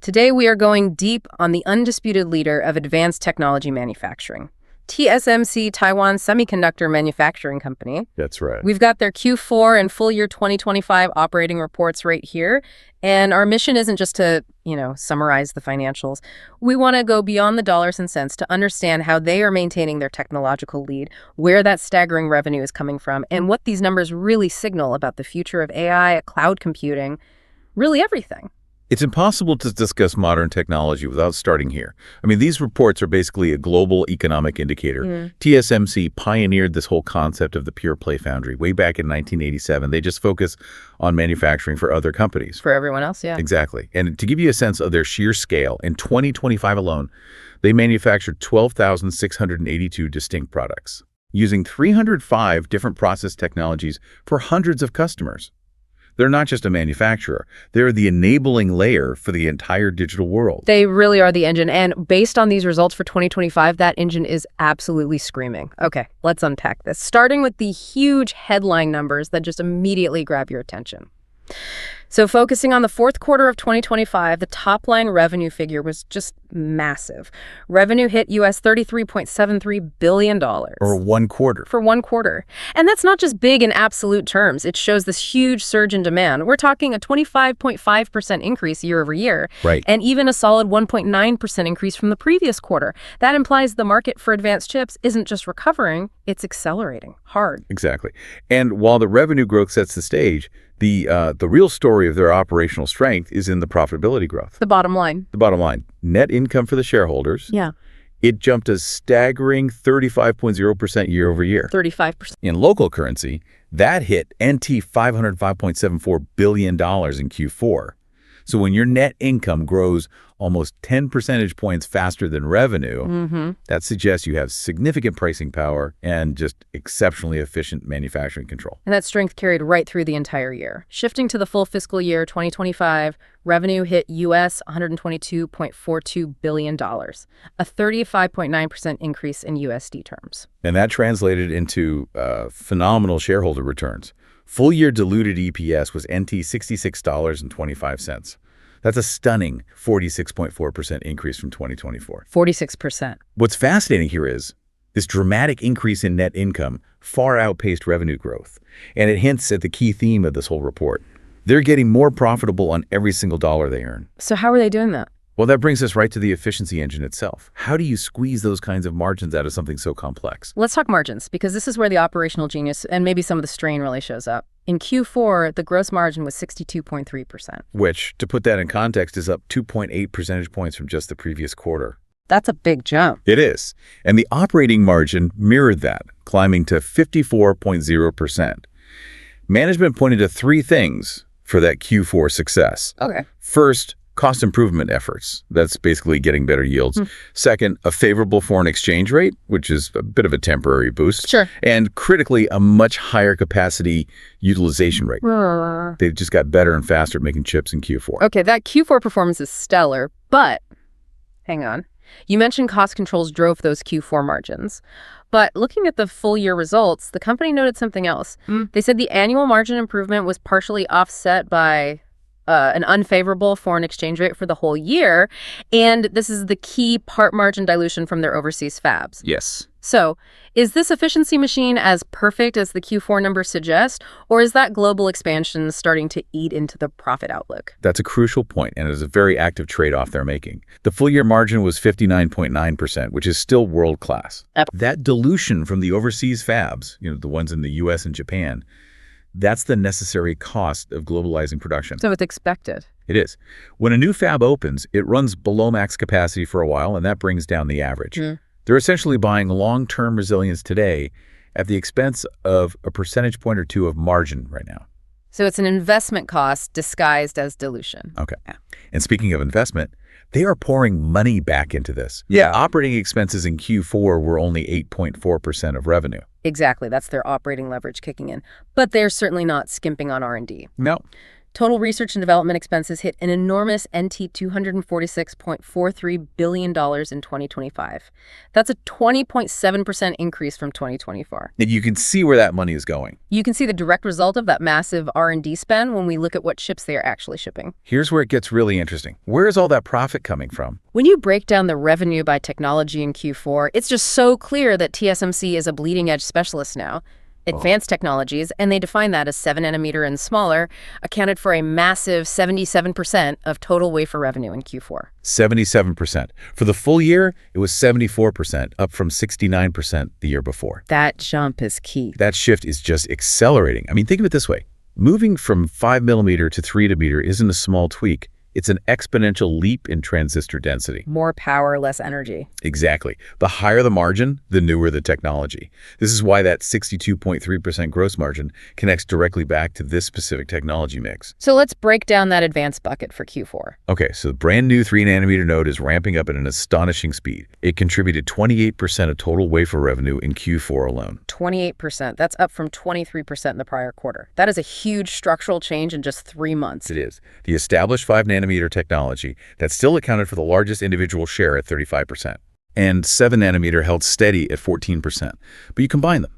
Today we are going deep on the undisputed leader of advanced technology manufacturing, TSMC, Taiwan Semiconductor Manufacturing Company. That's right. We've got their Q4 and full year 2025 operating reports right here. And our mission isn't just to, summarize the financials. We want to go beyond the dollars and cents to understand how they are maintaining their technological lead, where that staggering revenue is coming from, and what these numbers really signal about the future of AI, cloud computing, really everything. It's impossible to discuss modern technology without starting here. I mean, these reports are basically a global economic indicator. TSMC pioneered this whole concept of the pure play foundry way back in 1987. They just focus on manufacturing for other companies. For everyone else, yeah. Exactly. And to give you a sense of their sheer scale, in 2025 alone, they manufactured 12,682 distinct products, using 305 different process technologies for hundreds of customers. They're not just a manufacturer. They're the enabling layer for the entire digital world. They really are the engine. And based on these results for 2025, that engine is absolutely screaming. Okay, let's unpack this. Starting with the huge headline numbers that just immediately grab your attention. So focusing on the fourth quarter of 2025, the top-line revenue figure was just massive. Revenue hit US $33.73 billion. Or one quarter. For one quarter. And that's not just big in absolute terms. It shows this huge surge in demand. We're talking a 25.5% increase year over year. Right. And even a solid 1.9% increase from the previous quarter. That implies the market for advanced chips isn't just recovering, it's accelerating hard. Exactly. And while the revenue growth sets the stage, the real story of their operational strength is in the profitability growth. The bottom line. The bottom line. Net income for the shareholders. Yeah. It jumped a staggering 35.0% year over year. 35%. In local currency, that hit NT $505.74 billion in Q4. So when your net income grows almost 10 percentage points faster than revenue, that suggests you have significant pricing power and just exceptionally efficient manufacturing control. And that strength carried right through the entire year. Shifting to the full fiscal year 2025, revenue hit US $122.42 billion, a 35.9% increase in USD terms. And that translated into phenomenal shareholder returns. Full-year diluted EPS was NT $66.25. That's a stunning 46.4% increase from 2024. 46%. What's fascinating here is this dramatic increase in net income far outpaced revenue growth, and it hints at the key theme of this whole report. They're getting more profitable on every single dollar they earn. So how are they doing that? Well, that brings us right to the efficiency engine itself. How do you squeeze those kinds of margins out of something so complex? Let's talk margins, because this is where the operational genius and maybe some of the strain really shows up. In Q4, the gross margin was 62.3%. Which, to put that in context, is up 2.8 percentage points from just the previous quarter. That's a big jump. It is. And the operating margin mirrored that, climbing to 54.0%. Management pointed to three things for that Q4 success. Okay. First, cost improvement efforts. That's basically getting better yields. Second, a favorable foreign exchange rate, which is a bit of a temporary boost. Sure. And critically, a much higher capacity utilization rate. They just got better and faster at making chips in Q4. Okay, that Q4 performance is stellar, but hang on. You mentioned cost controls drove those Q4 margins. But looking at the full year results, the company noted something else. They said the annual margin improvement was partially offset by an unfavorable foreign exchange rate for the whole year. And this is the key part margin dilution from their overseas fabs. Yes. So is this efficiency machine as perfect as the Q4 numbers suggest, or is that global expansion starting to eat into the profit outlook? That's a crucial point, and it is a very active trade-off they're making. The full-year margin was 59.9%, which is still world-class. That dilution from the overseas fabs, the ones in the U.S. and Japan, that's the necessary cost of globalizing production. So it's expected. It is. When a new fab opens, it runs below max capacity for a while, and that brings down the average. They're essentially buying long-term resilience today at the expense of a percentage point or two of margin right now. So it's an investment cost disguised as dilution. Okay. And speaking of investment, they are pouring money back into this. Yeah. Operating expenses in Q4 were only 8.4% of revenue. Exactly. That's their operating leverage kicking in. But they're certainly not skimping on R&D. No. Total research and development expenses hit an enormous NT $246.43 billion in 2025. That's a 20.7% increase from 2024. And you can see where that money is going. You can see the direct result of that massive R&D spend when we look at what chips they are actually shipping. Here's where it gets really interesting. Where is all that profit coming from? When you break down the revenue by technology in Q4, it's just so clear that TSMC is a bleeding-edge specialist now. Advanced technologies, and they define that as 7 nanometer and smaller, accounted for a massive 77% of total wafer revenue in Q4. 77%. For the full year, it was 74%, up from 69% the year before. That jump is key. That shift is just accelerating. I mean, think of it this way. Moving from 5 millimeter to 3 nanometer isn't a small tweak. It's an exponential leap in transistor density. More power, less energy. Exactly. The higher the margin, the newer the technology. This is why that 62.3% gross margin connects directly back to this specific technology mix. So let's break down that advanced bucket for Q4. Okay, so the brand new 3 nanometer node is ramping up at an astonishing speed. It contributed 28% of total wafer revenue in Q4 alone. 28%. That's up from 23% in the prior quarter. That is a huge structural change in just 3 months. It is. The established 5 nanometer technology that still accounted for the largest individual share at 35%. And 7 nanometer held steady at 14%. But you combine them.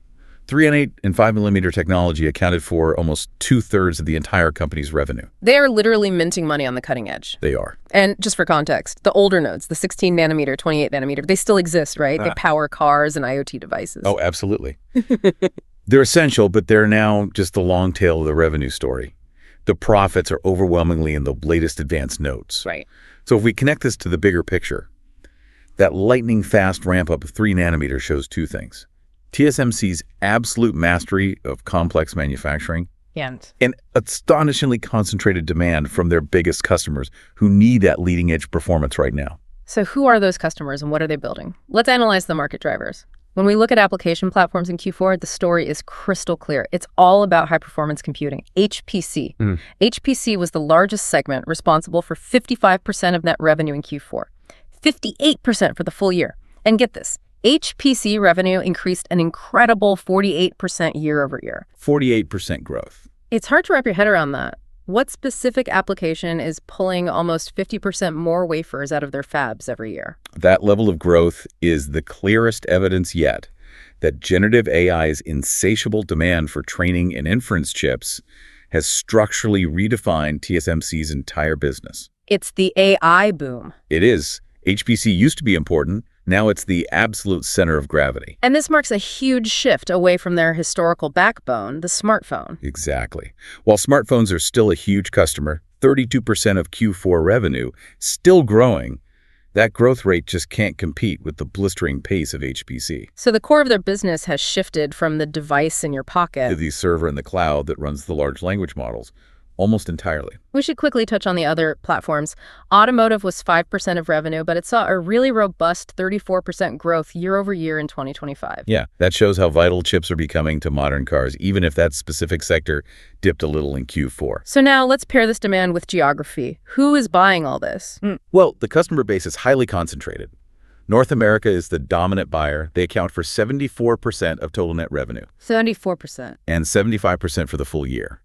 3 and 8 and 5 millimeter technology accounted for almost 2/3 of the entire company's revenue. They are literally minting money on the cutting edge. They are. And just for context, the older nodes, the 16 nanometer, 28 nanometer, they still exist, right? They power cars and IoT devices. Oh, absolutely. They're essential, but they're now just the long tail of the revenue story. The profits are overwhelmingly in the latest advanced nodes. Right. So if we connect this to the bigger picture, that lightning-fast ramp-up of 3 nanometer shows two things. TSMC's absolute mastery of complex manufacturing and astonishingly concentrated demand from their biggest customers who need that leading-edge performance right now. So who are those customers and what are they building? Let's analyze the market drivers. When we look at application platforms in Q4, the story is crystal clear. It's all about high-performance computing, HPC. HPC was the largest segment, responsible for 55% of net revenue in Q4, 58% for the full year. And get this, HPC revenue increased an incredible 48% year over year. 48% growth. It's hard to wrap your head around that. What specific application is pulling almost 50% more wafers out of their fabs every year? That level of growth is the clearest evidence yet that generative AI's insatiable demand for training and inference chips has structurally redefined TSMC's entire business. It's the AI boom. It is. HPC used to be important. Now it's the absolute center of gravity. And this marks a huge shift away from their historical backbone, the smartphone. Exactly. While smartphones are still a huge customer, 32% of Q4 revenue, still growing, that growth rate just can't compete with the blistering pace of HPC. So the core of their business has shifted from the device in your pocket to the server in the cloud that runs the large language models, almost entirely. We should quickly touch on the other platforms. Automotive was 5% of revenue, but it saw a really robust 34% growth year over year in 2025. Yeah, that shows how vital chips are becoming to modern cars, even if that specific sector dipped a little in Q4. So now let's pair this demand with geography. Who is buying all this? Well, the customer base is highly concentrated. North America is the dominant buyer. They account for 74% of total net revenue. 74%. And 75% for the full year.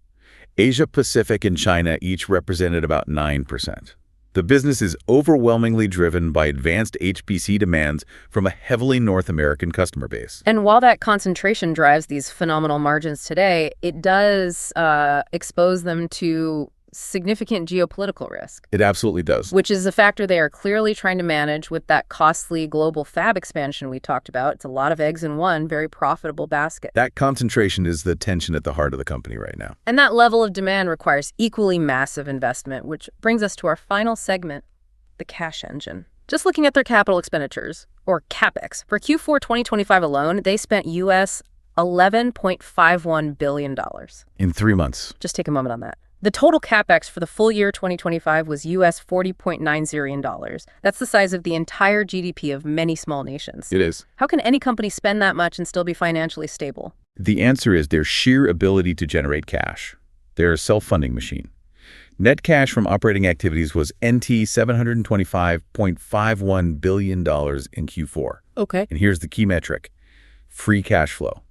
Asia Pacific and China each represented about 9%. The business is overwhelmingly driven by advanced HPC demands from a heavily North American customer base. And while that concentration drives these phenomenal margins today, it does expose them to significant geopolitical risk. It absolutely does. Which is a factor they are clearly trying to manage with that costly global fab expansion we talked about. It's a lot of eggs in one very profitable basket. That concentration is the tension at the heart of the company right now. And that level of demand requires equally massive investment, which brings us to our final segment, the cash engine. Just looking at their capital expenditures, or CapEx, for Q4 2025 alone, they spent US $11.51 billion. In 3 months. Just take a moment on that. The total CapEx for the full year 2025 was US $40.9 zillion. That's the size of the entire GDP of many small nations. It is. How can any company spend that much and still be financially stable? The answer is their sheer ability to generate cash. They're a self-funding machine. Net cash from operating activities was NT $725.51 billion in Q4. Okay. And here's the key metric, free cash flow.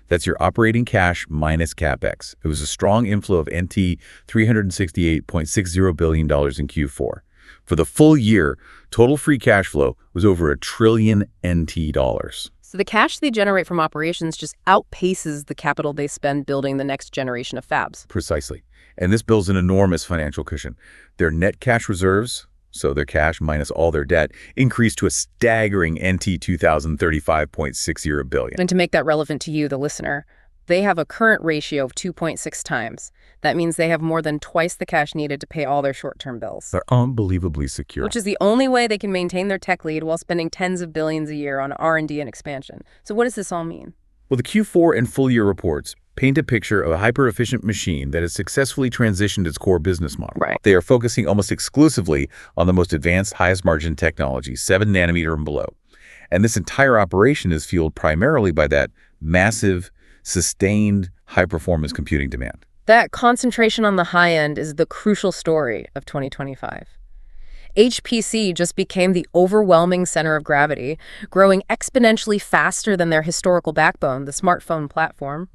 That's your operating cash minus CapEx. It was a strong inflow of NT $368.60 billion in Q4. For the full year, total free cash flow was over $1 trillion. So the cash they generate from operations just outpaces the capital they spend building the next generation of fabs. Precisely. And this builds an enormous financial cushion. Their net cash reserves, so their cash minus all their debt, increased to a staggering NT $2,035.60 billion. And to make that relevant to you, the listener, they have a current ratio of 2.6 times. That means they have more than twice the cash needed to pay all their short-term bills. They're unbelievably secure. Which is the only way they can maintain their tech lead while spending tens of billions a year on R&D and expansion. So what does this all mean? Well, the Q4 and full year reports paint a picture of a hyper-efficient machine that has successfully transitioned its core business model. Right. They are focusing almost exclusively on the most advanced, highest-margin technology, 7 nanometer and below. And this entire operation is fueled primarily by that massive, sustained, high-performance computing demand. That concentration on the high end is the crucial story of 2025. HPC just became the overwhelming center of gravity, growing exponentially faster than their historical backbone, the smartphone platform.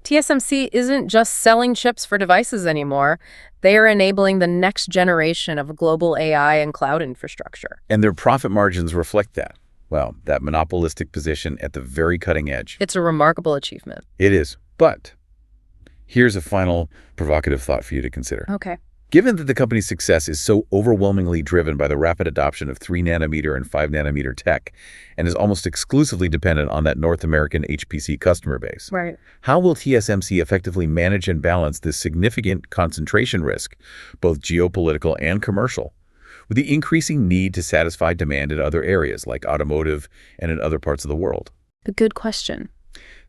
TSMC isn't just selling chips for devices anymore. They are enabling the next generation of global AI and cloud infrastructure. And their profit margins reflect that. Well, that monopolistic position at the very cutting edge. It's a remarkable achievement. It is. But here's a final provocative thought for you to consider. Okay. Given that the company's success is so overwhelmingly driven by the rapid adoption of 3 nanometer and 5 nanometer tech and is almost exclusively dependent on that North American HPC customer base, Right. how will TSMC effectively manage and balance this significant concentration risk, both geopolitical and commercial, with the increasing need to satisfy demand in other areas like automotive and in other parts of the world? A good question.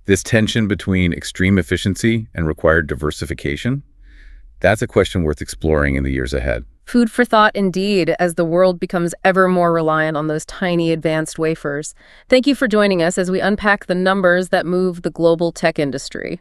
This tension between extreme efficiency and required diversification? That's a question worth exploring in the years ahead. Food for thought indeed, as the world becomes ever more reliant on those tiny advanced wafers. Thank you for joining us as we unpack the numbers that move the global tech industry.